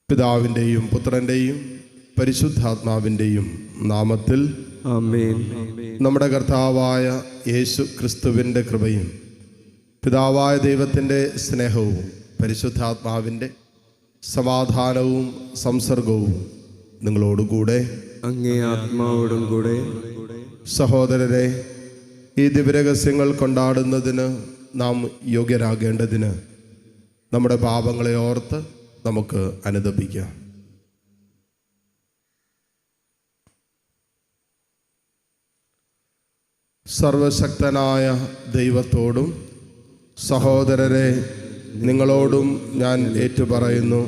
പിതാവിൻ്റെയും പുത്രൻ്റെയും പരിശുദ്ധാത്മാവിൻ്റെയും നാമത്തിൽ ആമേൻ. നമ്മുടെ കർത്താവായ യേശു ക്രിസ്തുവിൻ്റെ കൃപയും പിതാവായ ദൈവത്തിൻ്റെ സ്നേഹവും പരിശുദ്ധാത്മാവിൻ്റെ സമാധാനവും സംസർഗവും നിങ്ങളോടുകൂടെ അങ്ങേ ആത്മാവോടും കൂടെ. സഹോദരരെ, ഈ ദിവ്യരഹസ്യങ്ങൾ കൊണ്ടാടുന്നതിന് നാം യോഗ്യരാകേണ്ടതിന് നമ്മുടെ പാപങ്ങളെ ഓർത്ത് നമുക്ക് അനുതപിക്കാം. സർവശക്തനായ ദൈവത്തോടും സഹോദരരെ നിങ്ങളോടും ഞാൻ ഏറ്റുപറയുന്നു.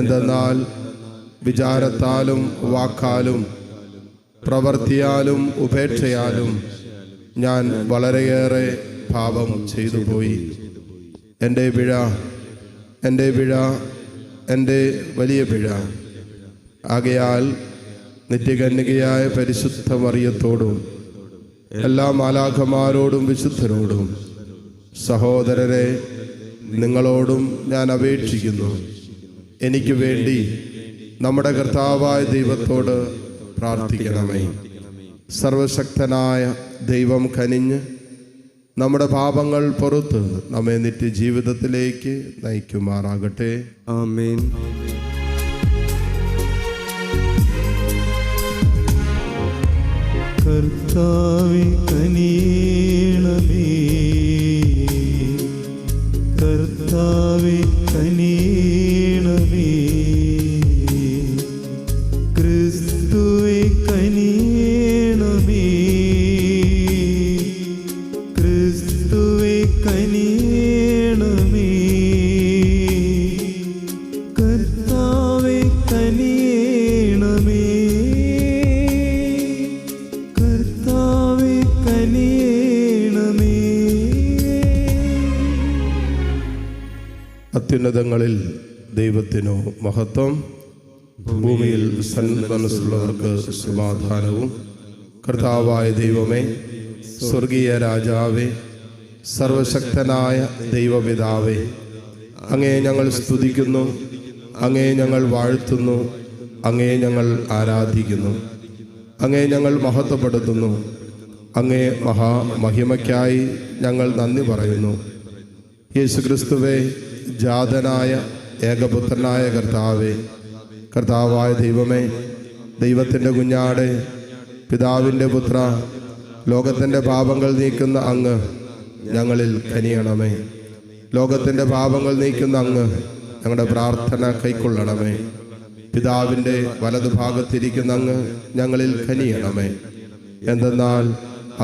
എന്തെന്നാൽ വിചാരത്താലും വാക്കാലും പ്രവൃത്തിയാലും ഉപേക്ഷയാലും ഞാൻ വളരെയേറെ പാപം ചെയ്തു പോയി. എൻ്റെ പിഴ, എൻ്റെ വലിയ പിഴ. ആകയാൽ നിത്യകന്യകയായ പരിശുദ്ധ മറിയത്തോടും എല്ലാ മാലാഖമാരോടും വിശുദ്ധരോടും സഹോദരരെ നിങ്ങളോടും ഞാൻ അപേക്ഷിക്കുന്നു, എനിക്ക് വേണ്ടി നമ്മുടെ കർത്താവായ ദൈവത്തോട് പ്രാർത്ഥിക്കണമേ. സർവശക്തനായ ദൈവം കനിഞ്ഞ് നമ്മുടെ പാപങ്ങൾ പുറത്ത് നമ്മെ നിത്യജീവിതത്തിലേക്ക് നയിക്കുമാറാകട്ടെ. ആമേൻ. കർത്താവേ കനിയണമേ, കർത്താവേ കനിയണമേ, ക്രിസ്തുവേ കനിയണമേ, ക്രിസ്തുവേ കനിയണമേ, കർത്താവേ കനിയണമേ, കർത്താവേ കനിയണമേ. അത്യുന്നതങ്ങളിൽ ദൈവത്തിനു മഹത്വം, ഭൂമിയിൽ സന്മനസ്സുള്ളവർക്ക് സമാധാനവും. കർത്താവായ ദൈവമേ, സ്വർഗീയ രാജാവേ, സർവശക്തനായ ദൈവപിതാവേ, അങ്ങയെ ഞങ്ങൾ സ്തുതിക്കുന്നു, അങ്ങയെ ഞങ്ങൾ വാഴ്ത്തുന്നു, അങ്ങയെ ഞങ്ങൾ ആരാധിക്കുന്നു, അങ്ങയെ ഞങ്ങൾ മഹത്വപ്പെടുത്തുന്നു. അങ്ങേ മഹാമഹിമയ്ക്കായി ഞങ്ങൾ നന്ദി പറയുന്നു. യേശുക്രിസ്തുവേ, ജാതനായ ഏകപുത്രനായ കർത്താവേ, കർത്താവായ ദൈവമേ, ദൈവത്തിൻ്റെ കുഞ്ഞാടെ, പിതാവിൻ്റെ പുത്ര, ലോകത്തിൻ്റെ പാപങ്ങൾ നീക്കുന്ന അങ്ങ് ഞങ്ങളിൽ കനിയണമേ. ലോകത്തിൻ്റെ പാപങ്ങൾ നീക്കുന്ന അങ്ങ് ഞങ്ങളുടെ പ്രാർത്ഥന കൈക്കൊള്ളണമേ. പിതാവിൻ്റെ വലതുഭാഗത്തിരിക്കുന്ന അങ്ങ് ഞങ്ങളിൽ കനിയണമേ. എന്തെന്നാൽ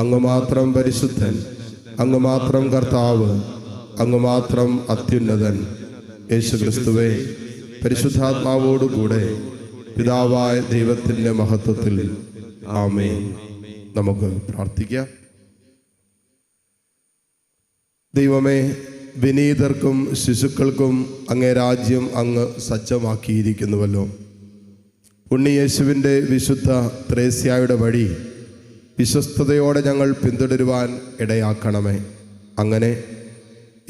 അങ്ങ് മാത്രം പരിശുദ്ധൻ, അങ്ങ് മാത്രം കർത്താവ്, അങ്ങ് മാത്രം അത്യുന്നതൻ. യേശുക്രിസ്തുവേ, പരിശുദ്ധാത്മാവോടുകൂടെ പിതാവായ ദൈവത്തിൻ്റെ മഹത്വത്തിൽ ആമേൻ. നമുക്ക് പ്രാർത്ഥിക്കാം. ദൈവമേ, വിനീതർക്കും ശിശുക്കൾക്കും അങ്ങേ രാജ്യം അങ്ങ് സജ്ജമാക്കിയിരിക്കുന്നുവല്ലോ. ഉണ്ണിയേശുവിൻ്റെ വിശുദ്ധ ത്രേസ്യായുടെ വഴി വിശ്വസ്തയോടെ ഞങ്ങൾ പിന്തുടരുവാൻ ഇടയാക്കണമേ. അങ്ങനെ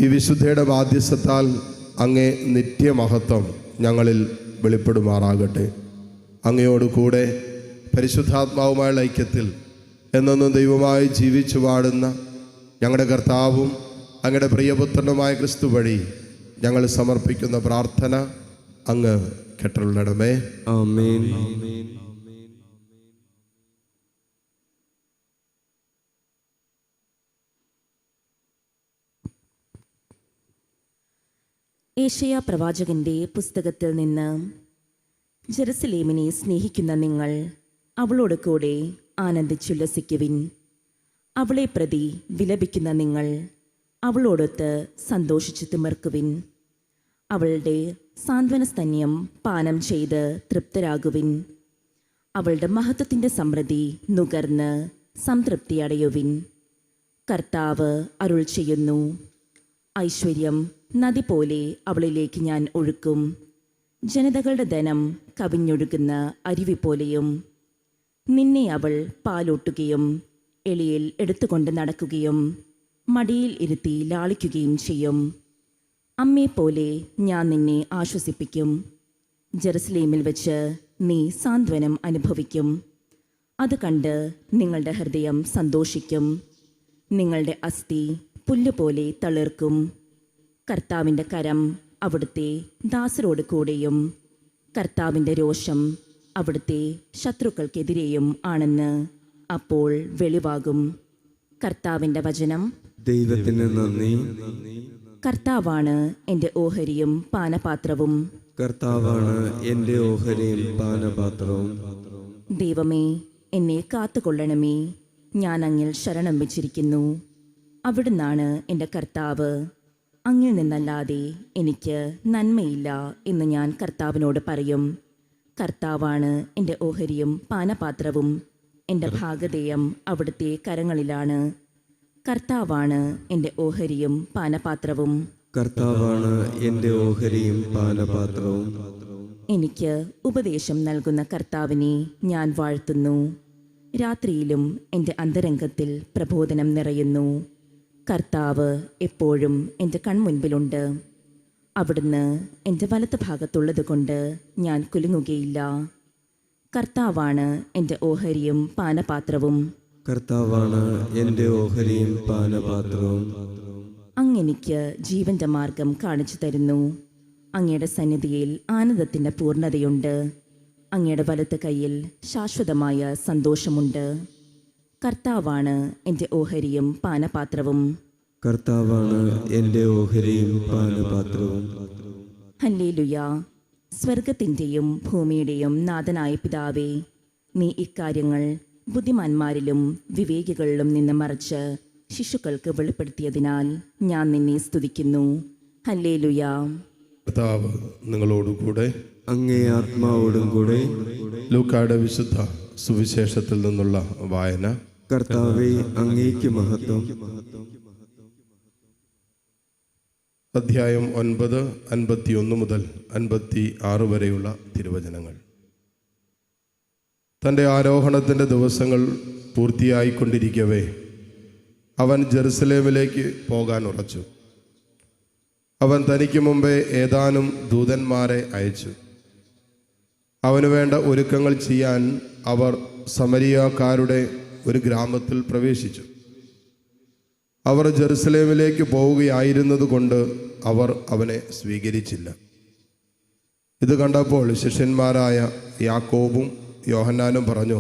ഈ വിശുദ്ധയുടെ ബാധ്യസ്ഥത്താൽ അങ്ങേ നിത്യമഹത്വം ഞങ്ങളിൽ വെളിപ്പെടുമാറാകട്ടെ. അങ്ങയോട് കൂടെ പരിശുദ്ധാത്മാവുമായുള്ള ഐക്യത്തിൽ എന്നെന്നും ദൈവമായി ജീവിച്ചു വാഴുന്ന ഞങ്ങളുടെ കർത്താവും അങ്ങയുടെ പ്രിയപുത്രനുമായ ക്രിസ്തു വഴി ഞങ്ങൾ സമർപ്പിക്കുന്ന പ്രാർത്ഥന അങ്ങ് കേട്ടരുളണമേ. ആമേൻ. ഏശയ്യാ പ്രവാചകന്റെ പുസ്തകത്തിൽ നിന്ന്. ജെറുസലേമിനെ സ്നേഹിക്കുന്ന നിങ്ങൾ അവളോട് കൂടെ ആനന്ദിച്ചുല്ലസിക്കുവിൻ. അവളെ പ്രതി വിലപിക്കുന്ന നിങ്ങൾ അവളോടൊത്ത് സന്തോഷിച്ചു തിമിർക്കുവിൻ. അവളുടെ സാന്ത്വനസ്തന്യം പാനം ചെയ്ത് തൃപ്തരാകുവിൻ. അവളുടെ മഹത്വത്തിൻ്റെ സമൃദ്ധി നുകർന്ന് സംതൃപ്തി അടയുവിൻ. കർത്താവ് അരുൾ ചെയ്യുന്നു, ഐശ്വര്യം നദി പോലെ അവളിലേക്ക് ഞാൻ ഒഴുക്കും. ജനതകളുടെ ധനം കവിഞ്ഞൊഴുകുന്ന അരുവി പോലെയും. നിന്നെ അവൾ പാലൂട്ടുകയും എളിയിൽ എടുത്തുകൊണ്ട് നടക്കുകയും മടിയിൽ ഇരുത്തി ലാളിക്കുകയും ചെയ്യും. അമ്മയെപ്പോലെ ഞാൻ നിന്നെ ആശ്വസിപ്പിക്കും. ജെറുസലേമിൽ വെച്ച് നീ സാന്ത്വനം അനുഭവിക്കും. അത് കണ്ട് നിങ്ങളുടെ ഹൃദയം സന്തോഷിക്കും. നിങ്ങളുടെ അസ്ഥി പുല്ലുപോലെ തളിർക്കും. കർത്താവിൻ്റെ കരം അവിടുത്തെ ദാസരോട് കൂടെയും കർത്താവിൻ്റെ രോഷം അവിടുത്തെ ശത്രുക്കൾക്കെതിരെയും ആണെന്ന് അപ്പോൾ വെളിവാകും. കർത്താവിൻ്റെ വചനം. ദൈവത്തിന് നന്ദി. കർത്താവാണ് എൻ്റെ ഓഹരിയും പാനപാത്രവും. കർത്താവാണ് എൻ്റെ ഓഹരിയും പാനപാത്രവും. ദൈവമേ, എന്നെ കാത്തുകൊള്ളണമേ. ഞാൻ അങ്ങിൽ ശരണം വെച്ചിരിക്കുന്നു. അവിടുന്നാണ് എൻ്റെ കർത്താവ്. അങ്ങിൽ നിന്നല്ലാതെ എനിക്ക് നന്മയില്ല എന്ന് ഞാൻ കർത്താവിനോട് പറയും. കർത്താവാണ് എൻ്റെ ഓഹരിയും പാനപാത്രവും. എൻ്റെ ഭാഗധേയം അവിടുത്തെ കരങ്ങളിലാണ്. കർത്താവാണ് എൻ്റെ ഓഹരിയും പാനപാത്രവും. കർത്താവാണ് എൻ്റെ ഓഹരിയും പാനപാത്രവും. എനിക്ക് ഉപദേശം നൽകുന്ന കർത്താവിനെ ഞാൻ വാഴ്ത്തുന്നു. രാത്രിയിലും എൻ്റെ അന്തരംഗത്തിൽ പ്രബോധനം നിറയുന്നു. കർത്താവ് എപ്പോഴും എൻ്റെ കൺമുൻപിലുണ്ട്. അവിടുന്ന് എൻ്റെ വലത്ത് ഭാഗത്തുള്ളത് കൊണ്ട് ഞാൻ കുലുങ്ങുകയില്ല. കർത്താവാണ് എൻ്റെ ഓഹരിയും പാനപാത്രവും. കർത്താവാണ് എൻ്റെ ഓഹരിയും പാനപാത്രവും. അങ്ങെനിക്ക് ജീവൻ്റെ മാർഗം കാണിച്ചു തരുന്നു. അങ്ങയുടെ സന്നിധിയിൽ ആനന്ദത്തിൻ്റെ പൂർണ്ണതയുണ്ട്. അങ്ങയുടെ വലത്ത് കൈയിൽ ശാശ്വതമായ സന്തോഷമുണ്ട്. കർത്താവാണ് എൻ്റെ ഓഹരിയും പാനപാത്രവും. കർത്താവാണ് എൻ്റെ ഓഹരിയും പാനപാത്രവും. ഹല്ലേലൂയ. സ്വർഗത്തിൻ്റെയും ഭൂമിയുടെയും നാഥനായ പിതാവേ, നീ ഇക്കാര്യങ്ങൾ ബുദ്ധിമാന്മാരിലും വിവേകികളിലും നിന്ന് മറച്ച് ശിശുക്കൾക്ക് വെളിപ്പെടുത്തിയതിനാൽ ഞാൻ നിന്നെ സ്തുതിക്കുന്നു. ഹല്ലേലൂയ. കർത്താവ് നിങ്ങളോടുകൂടെ. അങ്ങേ ആത്മാവോടും കൂടെ. ലൂക്കായുടെ വിശുദ്ധ സുവിശേഷത്തിൽ നിന്നുള്ള വായന. കർത്താവേ, അങ്ങേക്ക് മഹത്വം. അധ്യായം 9, 51 മുതൽ 56 വരെയുള്ള തിരുവചനങ്ങൾ. തൻ്റെ ആരോഹണത്തിൻ്റെ ദിവസങ്ങൾ പൂർത്തിയായിക്കൊണ്ടിരിക്കവേ അവൻ ജെറുസലേമിലേക്ക് പോകാൻ ഉറച്ചു. അവൻ തനിക്ക് മുമ്പേ ഏതാനും ദൂതന്മാരെ അയച്ചു. അവന് വേണ്ട ഒരുക്കങ്ങൾ ചെയ്യാൻ അവർ സമരിയാക്കാരുടെ ഒരു ഗ്രാമത്തിൽ പ്രവേശിച്ചു. അവർ ജെറുസലേമിലേക്ക് പോവുകയായിരുന്നത് കൊണ്ട് അവർ അവനെ സ്വീകരിച്ചില്ല. ഇത് കണ്ടപ്പോൾ ശിഷ്യന്മാരായ യാക്കോബും യോഹന്നാനും പറഞ്ഞു,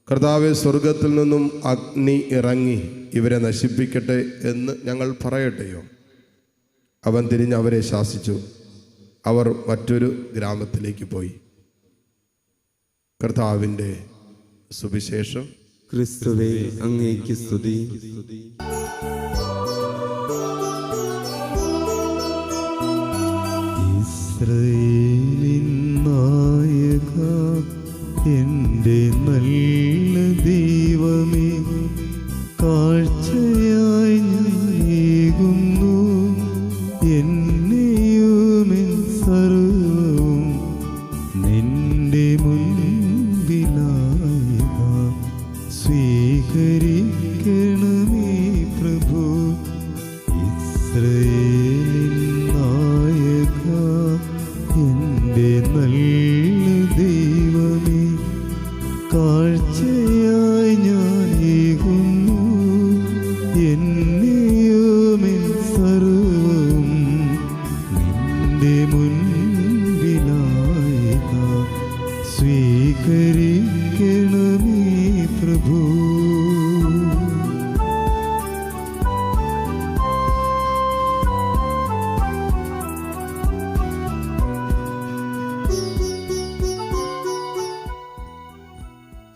കർത്താവേ, സ്വർഗത്തിൽ നിന്നും അഗ്നി ഇറങ്ങി ഇവരെ നശിപ്പിക്കട്ടെ എന്ന് ഞങ്ങൾ പറയട്ടെയോ? അവൻ തിരിഞ്ഞ് അവരെ ശാസിച്ചു. അവർ മറ്റൊരു ഗ്രാമത്തിലേക്ക് പോയി. കർത്താവിൻ്റെ സുവിശേഷം. ക്രിസ്തുവേ, അങ്ങേക്ക് സ്തുതി. ഇസ്രായേലിൻ നായക, എൻ്റെ നല്ല ദൈവമേ, കാഴ്ചയായി ഞാനേകുന്നു എന്നെയുമെൻ സർവ്വവും നിന്റെ മുൻപിലായക. സ്വീകരിക്കണമേ പ്രഭു. ഇസ്രായേലിൻ നായക, എൻ്റെ നല്ല ദൈവമേ, കാഴ്ചയായി ഞാനേകുന്നു എന്നെയുമെൻ സർവ്വവും നിന്റെ മുൻപിലായക. സ്വീകരിക്കണമേ പ്രഭു.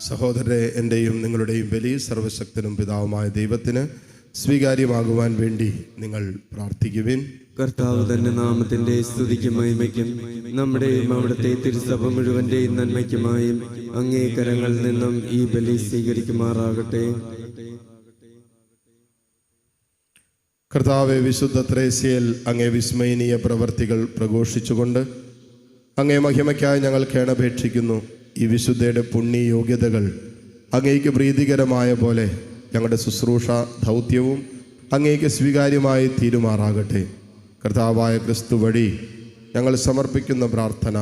സഹോദരരെ, എൻ്റെയും നിങ്ങളുടെയും ബലി സർവശക്തനും പിതാവുമായ ദൈവത്തിന് സ്വീകാര്യമാകുവാൻ വേണ്ടി നിങ്ങൾ പ്രാർത്ഥിക്കുവിൻ. കർത്താവ് തന്റെ നാമത്തിന്റെ സ്തുതിക്കും മഹിമയ്ക്കും നമ്മുടെയും അവിടുത്തെ തിരുസഭ മുഴുവന്റെയും നന്മയ്ക്കുമായും അങ്ങേ കരങ്ങളിൽ നിന്നും ഈ ബലി സ്വീകരിക്കുമാറാകട്ടെ. കർത്താവെ, വിശുദ്ധ ത്രേസ്യയിൽ അങ്ങേ വിസ്മയനീയ പ്രവർത്തികൾ പ്രഘോഷിച്ചുകൊണ്ട് അങ്ങേ മഹിമയ്ക്കായി ഞങ്ങൾ കേണപേക്ഷിക്കുന്നു. ഈ വിശുദ്ധയുടെ പുണ്യ യോഗ്യതകൾ അങ്ങേക്ക് പ്രീതികരമായ പോലെ ഞങ്ങളുടെ ശുശ്രൂഷ ദൗത്യവും അങ്ങേക്ക് സ്വീകാര്യമായി തീരുമാറാകട്ടെ. കർത്താവായ ക്രിസ്തു വഴി ഞങ്ങൾ സമർപ്പിക്കുന്ന പ്രാർത്ഥന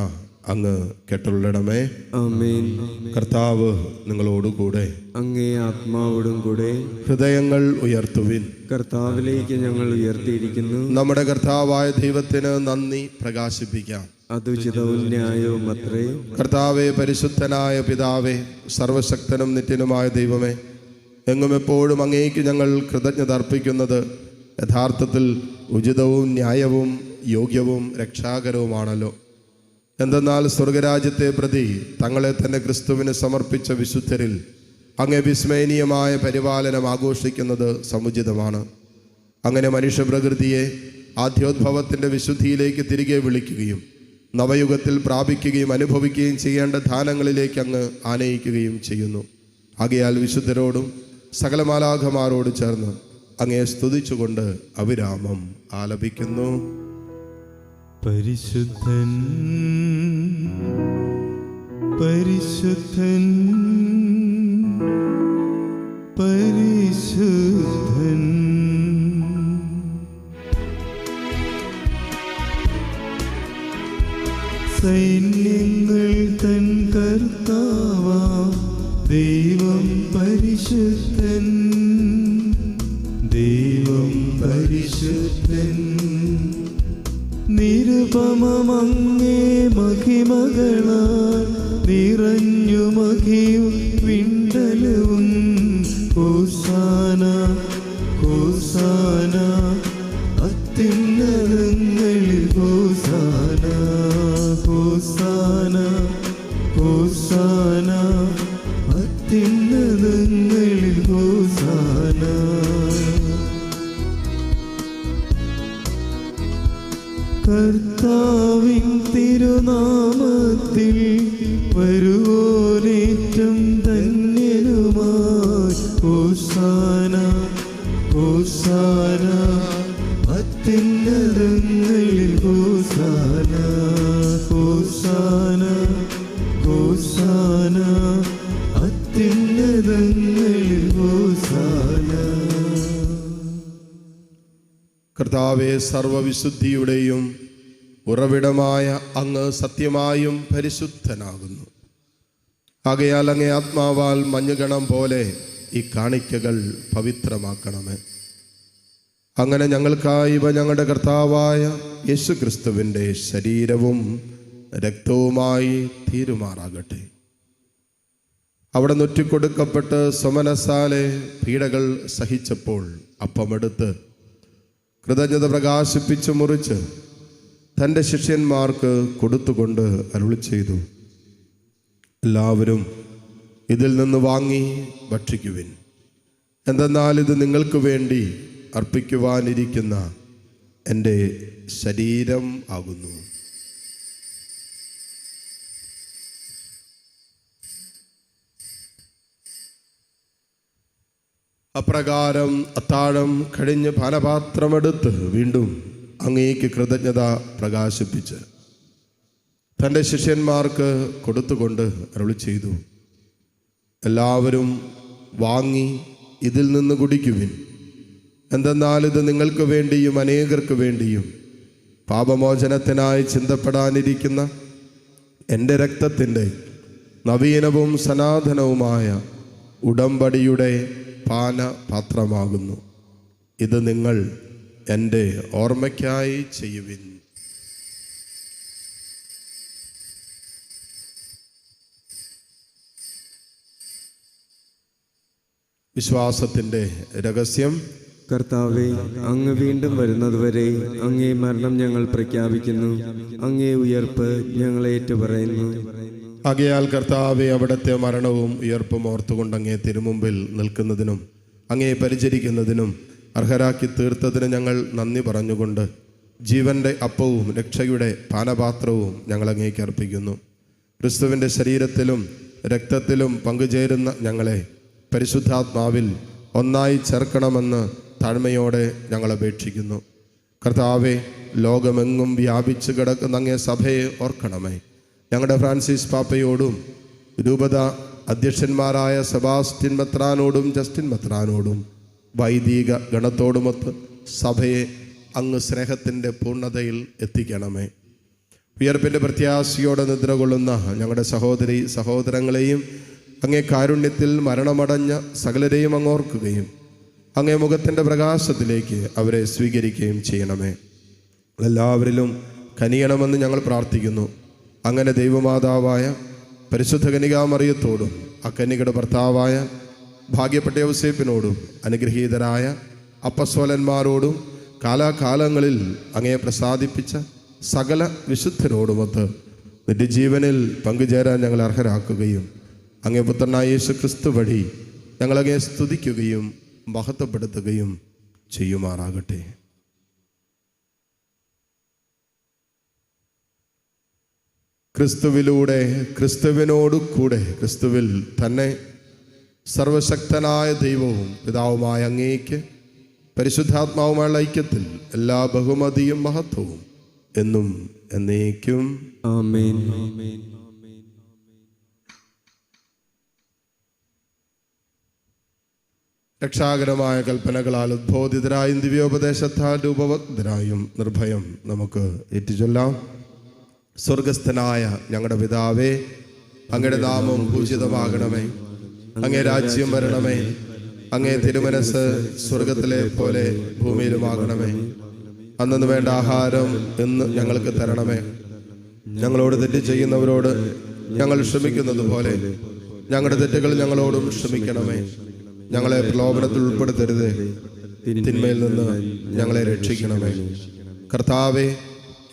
അങ്ങ് കേട്ടുള്ളണമേ. ആമേൻ. കർത്താവ് നിങ്ങളോടുകൂടെ. അങ്ങേ ആത്മാവോടും കൂടെ. ഹൃദയങ്ങൾ ഉയർത്തുവിൻ. കർത്താവിലേക്ക് ഞങ്ങൾ ഉയർത്തിയിരിക്കുന്നു. നമ്മുടെ കർത്താവായ ദൈവത്തിന് നന്ദി പ്രകാശിപ്പിക്കാം. അതുചിതവും ന്യായവും അത്രേ. കർത്താവേ, പരിശുദ്ധനായ പിതാവേ, സർവശക്തനും നിത്യനുമായ ദൈവമേ, എങ്ങും എപ്പോഴും അങ്ങേക്ക് ഞങ്ങൾ കൃതജ്ഞത അർപ്പിക്കുന്നത് യഥാർത്ഥത്തിൽ ഉചിതവും ന്യായവും യോഗ്യവും രക്ഷാകരവുമാണല്ലോ. എന്തെന്നാൽ സ്വർഗരാജ്യത്തെ പ്രതി തങ്ങളെ തന്നെ ക്രിസ്തുവിന് സമർപ്പിച്ച വിശുദ്ധരിൽ അങ്ങേ വിസ്മയനീയമായ പരിപാലനം ആഘോഷിക്കുന്നത് സമുചിതമാണ്. അങ്ങനെ മനുഷ്യപ്രകൃതിയെ ആദ്യോദ്ഭവത്തിൻ്റെ വിശുദ്ധിയിലേക്ക് തിരികെ വിളിക്കുകയും നവയുഗത്തിൽ പ്രാപിക്കുകയും അനുഭവിക്കുകയും ചെയ്യേണ്ട ദാനങ്ങളിലേക്ക് അങ്ങ് ആനയിക്കുകയും ചെയ്യുന്നു. ആകയാൽ വിശുദ്ധരോടും സകല മാലാഖമാരോട് ചേർന്ന് അങ്ങേ സ്തുതിച്ചുകൊണ്ട് അവിരാമം ആലപിക്കുന്നു. പരിശുദ്ധൻ പരിശുദ്ധൻ പരിശുദ്ധൻ, സൈന്യങ്ങൾ തൻ കർത്താവാം ദൈവം പരിശുദ്ധൻ, ദൈവം പരിശുദ്ധൻ. നിരുപമമങ്ങേ മഹിമകളാൽ നിറഞ്ഞു മഹിയും വിണ്ടലവും. ഹോസാന ഹോസാന അത്യുന്നതങ്ങളിൽ, ഹോസാന ഹോസാന ഹോസാന അത്യുന്നതങ്ങളിൽ, ഹോസാന. കർത്താവിൻ തിരുനാമത്തിൽ വരുവോനേറ്റം ധന്യനുമായി. ഹോസാന ഹോസാന അത്യുന്നതങ്ങളിൽ, ഹോസാന ഹോസാന ഹോസാന അത്യുന്നതങ്ങളിൽ, ഹോസാന. കർത്താവേ, സർവവിശുദ്ധിയുടെയും ഉറവിടമായ അങ്ങ് സത്യമായും പരിശുദ്ധനാകുന്നു. ആകയാൽ അങ്ങേ ആത്മാവാൽ മഞ്ഞുകണം പോലെ ഈ കാണിക്കകൾ പവിത്രമാക്കണമേ. അങ്ങനെ ഞങ്ങൾക്കായി ഇവ ഞങ്ങളുടെ കർത്താവായ യേശുക്രിസ്തുവിൻ്റെ ശരീരവും രക്തവുമായി തീരുമാറാകട്ടെ. അവിടെ നൊറ്റിക്കൊടുക്കപ്പെട്ട് സ്വമനസാലെ പീഡകൾ സഹിച്ചപ്പോൾ അപ്പമെടുത്ത് കൃതജ്ഞത പ്രകാശിപ്പിച്ച് മുറിച്ച് തൻ്റെ ശിഷ്യന്മാർക്ക് കൊടുത്തുകൊണ്ട് അരുളി ചെയ്തു, എല്ലാവരും ഇതിൽ നിന്ന് വാങ്ങി ഭക്ഷിക്കുവിൻ. എന്തെന്നാൽ ഇത് നിങ്ങൾക്ക് വേണ്ടി അർപ്പിക്കുവാനിരിക്കുന്ന എൻ്റെ ശരീരം ആകുന്നു. അപ്രകാരം അത്താഴം കഴിഞ്ഞ് പാനപാത്രമെടുത്ത് വീണ്ടും അങ്ങേക്ക് കൃതജ്ഞത പ്രകാശിപ്പിച്ച് തൻ്റെ ശിഷ്യന്മാർക്ക് കൊടുത്തുകൊണ്ട് അരുളി ചെയ്തു, എല്ലാവരും വാങ്ങി ഇതിൽ നിന്ന് കുടിക്കുവിൻ. എന്തെന്നാൽ ഇത് നിങ്ങൾക്ക് വേണ്ടിയും അനേകർക്ക് വേണ്ടിയും പാപമോചനത്തിനായി ചിന്തപ്പെടാനിരിക്കുന്ന എൻ്റെ രക്തത്തിൻ്റെ നവീനവും സനാതനവുമായ ഉടമ്പടിയുടെ പാനപാത്രമാകുന്നു. ഇത് നിങ്ങൾ എൻ്റെ ഓർമ്മയ്ക്കായി ചെയ്യുവിൻ. വിശ്വാസത്തിൻ്റെ രഹസ്യം. കർത്താവേ, അങ്ങ് വീണ്ടും വരുന്നതുവരെ അങ്ങേ മരണം ഞങ്ങൾ പ്രഖ്യാപിക്കുന്നു. അങ്ങേ ഉയർപ്പ് ഞങ്ങൾ ഏറ്റുപറയുന്നു. ആകയാൽ കർത്താവെ, അവിടുത്തെ മരണവും ഉയർപ്പും ഓർത്തുകൊണ്ട് അങ്ങേ തിരുമുമ്പിൽ നിൽക്കുന്നതിനും അങ്ങേ പരിചരിക്കുന്നതിനും അർഹരാക്കി തീർത്തതിന് ഞങ്ങൾ നന്ദി പറഞ്ഞുകൊണ്ട് ജീവൻ്റെ അപ്പവും രക്ഷയുടെ പാനപാത്രവും ഞങ്ങൾ അങ്ങേക്ക് അർപ്പിക്കുന്നു. ക്രിസ്തുവിൻ്റെ ശരീരത്തിലും രക്തത്തിലും പങ്കുചേരുന്ന ഞങ്ങളെ പരിശുദ്ധാത്മാവിൽ ഒന്നായി ചേർക്കണമെന്ന് താഴ്മയോടെ ഞങ്ങൾ അപേക്ഷിക്കുന്നു. കർത്താവെ, ലോകമെങ്ങും വ്യാപിച്ചു കിടക്കുന്ന അങ്ങേ സഭയെ ഓർക്കണമേ. ഞങ്ങളുടെ ഫ്രാൻസിസ് പാപ്പയോടും രൂപത അധ്യക്ഷന്മാരായ സെബാസ്റ്റ്യൻ മെത്രാനോടും ജസ്റ്റിൻ മെത്രാനോടും വൈദിക ഗണത്തോടുമൊത്ത് സഭയെ അങ്ങ് സ്നേഹത്തിൻ്റെ പൂർണ്ണതയിൽ എത്തിക്കണമേ. വിയർപ്പിൻ്റെ പ്രത്യാശയോടെ നിദ്ര കൊള്ളുന്ന ഞങ്ങളുടെ സഹോദരി സഹോദരങ്ങളെയും അങ്ങേ കാരുണ്യത്തിൽ മരണമടഞ്ഞ സകലരെയും അങ്ങോർക്കുകയും അങ്ങേ മുഖത്തിൻ്റെ പ്രകാശത്തിലേക്ക് അവരെ സ്വീകരിക്കുകയും ചെയ്യണമേ. എല്ലാവരിലും കനിയണമെന്ന് ഞങ്ങൾ പ്രാർത്ഥിക്കുന്നു. അങ്ങനെ ദൈവമാതാവായ പരിശുദ്ധ കന്യകാമറിയത്തോടും അക്കന്യകയുടെ ഭർത്താവായ ഭാഗ്യപ്പെട്ട യൗസേപ്പിനോടും അനുഗ്രഹീതരായ അപ്പസ്വലന്മാരോടും കാലാകാലങ്ങളിൽ അങ്ങയെ പ്രസാദിപ്പിച്ച സകല വിശുദ്ധരോടുമൊത്ത് നിത്യജീവനിൽ പങ്കുചേരാൻ ഞങ്ങൾ അർഹരാക്കുകയും അങ്ങേ പുത്രനായ യേശു ക്രിസ്തു വഴി ഞങ്ങളങ്ങയെ സ്തുതിക്കുകയും മഹത്വപ്പെടുത്തുകയും ചെയ്യുമാറാകട്ടെ. ക്രിസ്തുവിലൂടെ ക്രിസ്തുവിനോടു കൂടെ ക്രിസ്തുവിൽ തന്നെ സർവശക്തനായ ദൈവവും പിതാവുമായ അങ്ങേക്ക് പരിശുദ്ധാത്മാവുമായുള്ള ഐക്യത്തിൽ എല്ലാ ബഹുമതിയും മഹത്വവും എന്നും എന്നേക്കും ആമേൻ. രക്ഷാകരമായ കൽപ്പനകളാൽ ഉദ്ബോധിതരായും ദിവ്യോപദേശത്താൽ രൂപവദ്ധരായും നിർഭയം നമുക്ക് ഏറ്റുചൊല്ലാം. സ്വർഗസ്ഥനായ ഞങ്ങളുടെ പിതാവേ, അങ്ങയുടെ നാമം പൂജിതമാകണമേ. അങ്ങേ രാജ്യം വരണമേ. അങ്ങേ തിരുമനസ് സ്വർഗത്തിലെ പോലെ ഭൂമിയിലുമാകണമേ. അന്നു വേണ്ട ആഹാരം ഇന്ന് ഞങ്ങൾക്ക് തരണമേ. ഞങ്ങളോട് തെറ്റ് ചെയ്യുന്നവരോട് ഞങ്ങൾ ക്ഷമിക്കുന്നത് പോലെ ഞങ്ങളുടെ തെറ്റുകൾ ഞങ്ങളോടും ക്ഷമിക്കണമേ. ഞങ്ങളെ പ്രലോഭനത്തിൽ ഉൾപ്പെടുത്തരുത്, തിന്മയിൽ നിന്ന് ഞങ്ങളെ രക്ഷിക്കണമേ. കർത്താവേ,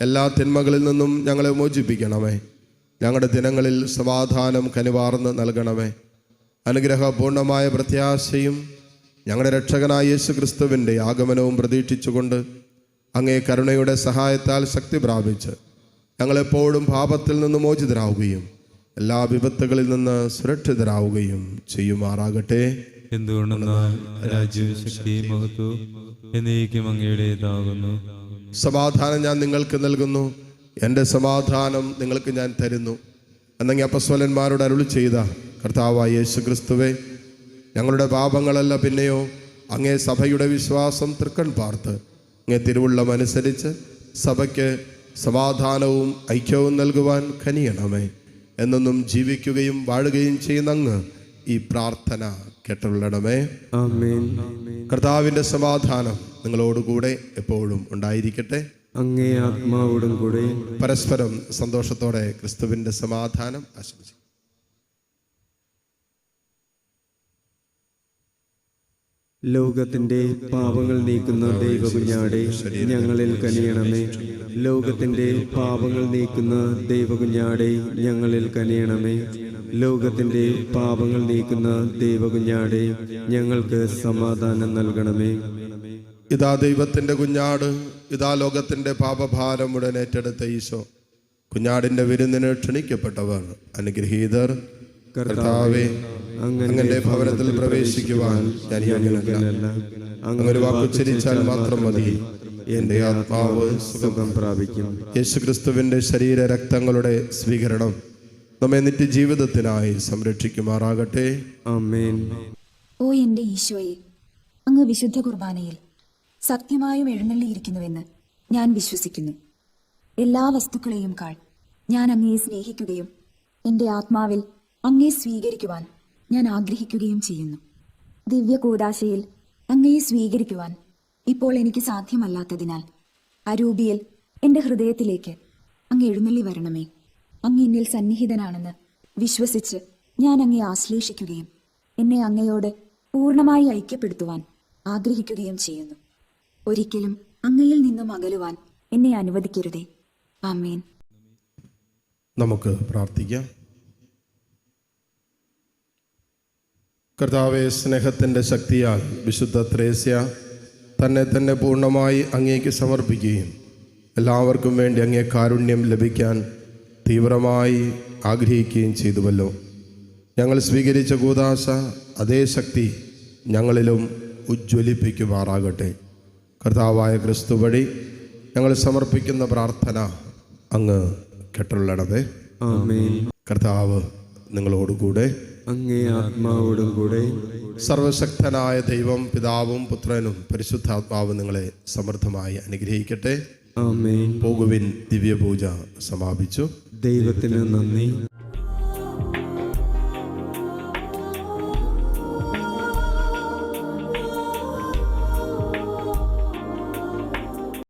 എല്ലാ തിന്മകളിൽ നിന്നും ഞങ്ങളെ മോചിപ്പിക്കണമേ. ഞങ്ങളുടെ ദിനങ്ങളിൽ സമാധാനം കനിവാർന്ന് നൽകണമേ. അനുഗ്രഹപൂർണമായ പ്രത്യാശയും ഞങ്ങളുടെ രക്ഷകനായ യേശു ക്രിസ്തുവിൻ്റെ ആഗമനവും പ്രതീക്ഷിച്ചുകൊണ്ട് അങ്ങേ കരുണയുടെ സഹായത്താൽ ശക്തി പ്രാപിച്ച് ഞങ്ങളെപ്പോഴും പാപത്തിൽ നിന്ന് മോചിതരാവുകയും എല്ലാ വിപത്തുകളിൽ നിന്ന് സുരക്ഷിതരാവുകയും ചെയ്യുമാറാകട്ടെ. എന്തുകൊണ്ടെന്നാൽ രാജ്യവും ശക്തിയും മഹത്വവും എന്നേക്കും അങ്ങയുടേതാകുന്നു. സമാധാനം ഞാൻ നിങ്ങൾക്ക് നൽകുന്നു, എൻ്റെ സമാധാനം നിങ്ങൾക്ക് ഞാൻ തരുന്നു എന്നെങ്കിൽ അപ്പസ്വലന്മാരോട് അരുളി ചെയ്ത കർത്താവായ യേശു ക്രിസ്തുവേ, ഞങ്ങളുടെ പാപങ്ങളല്ല പിന്നെയോ അങ്ങേ സഭയുടെ വിശ്വാസം തൃക്കൺ പാർത്ത് അങ്ങേ തിരുവുള്ളമനുസരിച്ച് സഭയ്ക്ക് സമാധാനവും ഐക്യവും നൽകുവാൻ കനിയണമേ. എന്നൊന്നും ജീവിക്കുകയും വാഴുകയും ചെയ്യുന്ന അങ്ങ് ഈ പ്രാർത്ഥന കേട്ടുള്ളണമേ. ആമേൻ. കർത്താവിൻ്റെ സമാധാനം നിങ്ങളോടുകൂടെ എപ്പോഴും ഉണ്ടായിരിക്കട്ടെ. അങ്ങേ ആത്മാവോടും കൂടെ. പരസ്പരം സന്തോഷത്തോടെ ക്രിസ്തുവിൻ്റെ സമാധാനം ആശംസിക്കും. ലോകത്തിന്റെ പാപങ്ങൾ നീക്കുന്ന ദൈവകുഞ്ഞാടെ ഞങ്ങളിൽ കനിയണമേ. ലോകത്തിന്റെ പാപങ്ങൾ നീക്കുന്ന ദൈവകുഞ്ഞാടെ ഞങ്ങളിൽ കനിയണമേ. ലോകത്തിന്റെ പാപങ്ങൾ നീക്കുന്ന ദൈവകുഞ്ഞാടെ ഞങ്ങൾക്ക് സമാധാനം നൽകണമേ. ഇതാ ദൈവത്തിൻ്റെ കുഞ്ഞാട്, ഇതാ ലോകത്തിൻ്റെ പാപഭാരം ഉടൻ ഏറ്റെടുത്ത ഈശോ. കുഞ്ഞാടിൻ്റെ വിരുന്നിന് ക്ഷണിക്കപ്പെട്ടവർ അനുഗ്രഹീതർ. കർത്താവേ, അങ്ങന്റെ ഭവനത്തിൽ പ്രവേശിക്കുവാൻ ഞാൻ യോഗ്യനല്ല. അങ്ങൊരു വാക്കുച്ചരിച്ചാൽ മാത്രം മതി, എൻ്റെ ആത്മാവ് സുഖം പ്രാപിക്കും. യേശുക്രിസ്തുവിൻ്റെ ശരീര രക്തങ്ങളുടെ സ്വീകരണം നമ്മെ നിത്യജീവിതത്തിനായി സംരക്ഷിക്കുമാറാകട്ടെ. ആമേൻ. ഓ എൻ്റെ ഈശോയെ, അങ്ങ് വിശുദ്ധ കുർബാനയിൽ സത്യമായും എഴുന്നള്ളിയിരിക്കുന്നുവെന്ന് ഞാൻ വിശ്വസിക്കുന്നു. എല്ലാ വസ്തുക്കളെയും കാൾ ഞാൻ അങ്ങയെ സ്നേഹിക്കുകയും എൻ്റെ ആത്മാവിൽ അങ്ങയെ സ്വീകരിക്കുവാൻ ഞാൻ ആഗ്രഹിക്കുകയും ചെയ്യുന്നു. ദിവ്യ കൂദാശയിൽ അങ്ങയെ സ്വീകരിക്കുവാൻ ഇപ്പോൾ എനിക്ക് സാധ്യമല്ലാത്തതിനാൽ അരൂപിയിൽ എൻ്റെ ഹൃദയത്തിലേക്ക് അങ്ങ് എഴുന്നള്ളി വരണമേ. അങ്ങ് എന്നിൽ സന്നിഹിതനാണെന്ന് വിശ്വസിച്ച് ഞാൻ അങ്ങയെ ആശ്ലേഷിക്കുകയും എന്നെ അങ്ങയോട് പൂർണ്ണമായി ഐക്യപ്പെടുത്തുവാൻ ആഗ്രഹിക്കുകയും ചെയ്യുന്നു. ഒരിക്കലും അങ്ങയിൽ നിന്നും അകലുവാൻ എന്നെ അനുവദിക്കരുതേ. ആമേൻ. നമുക്ക് പ്രാർത്ഥിക്കാം. കർത്താവേ, സ്നേഹത്തിൻ്റെ ശക്തിയാൽ വിശുദ്ധ ത്രേസ്യ തന്നെ പൂർണ്ണമായി അങ്ങേക്ക് സമർപ്പിക്കുകയും എല്ലാവർക്കും വേണ്ടി അങ്ങേ കാരുണ്യം ലഭിക്കാൻ തീവ്രമായി ആഗ്രഹിക്കുകയും ചെയ്തുവല്ലോ. ഞങ്ങൾ സ്വീകരിച്ച കൂദാശ അതേ ശക്തി ഞങ്ങളിലും ഉജ്ജ്വലിപ്പിക്കുമാറാകട്ടെ. കർത്താവായ ക്രിസ്തു വഴി ഞങ്ങൾ സമർപ്പിക്കുന്ന പ്രാർത്ഥന അങ്ങ് കേട്ടുള്ളണമേ. ആമേൻ. കർത്താവ് നിങ്ങളോടുകൂടെ. അങ്ങേ ആത്മാവോടും കൂടെ. സർവശക്തനായ ദൈവം പിതാവും പുത്രനും പരിശുദ്ധാത്മാവും നിങ്ങളെ സമൃദ്ധമായി അനുഗ്രഹിക്കട്ടെ. ആമേൻ. പോകുവിൻ. ദിവ്യപൂജ സമാപിച്ചു. ദൈവത്തിന് നന്ദി.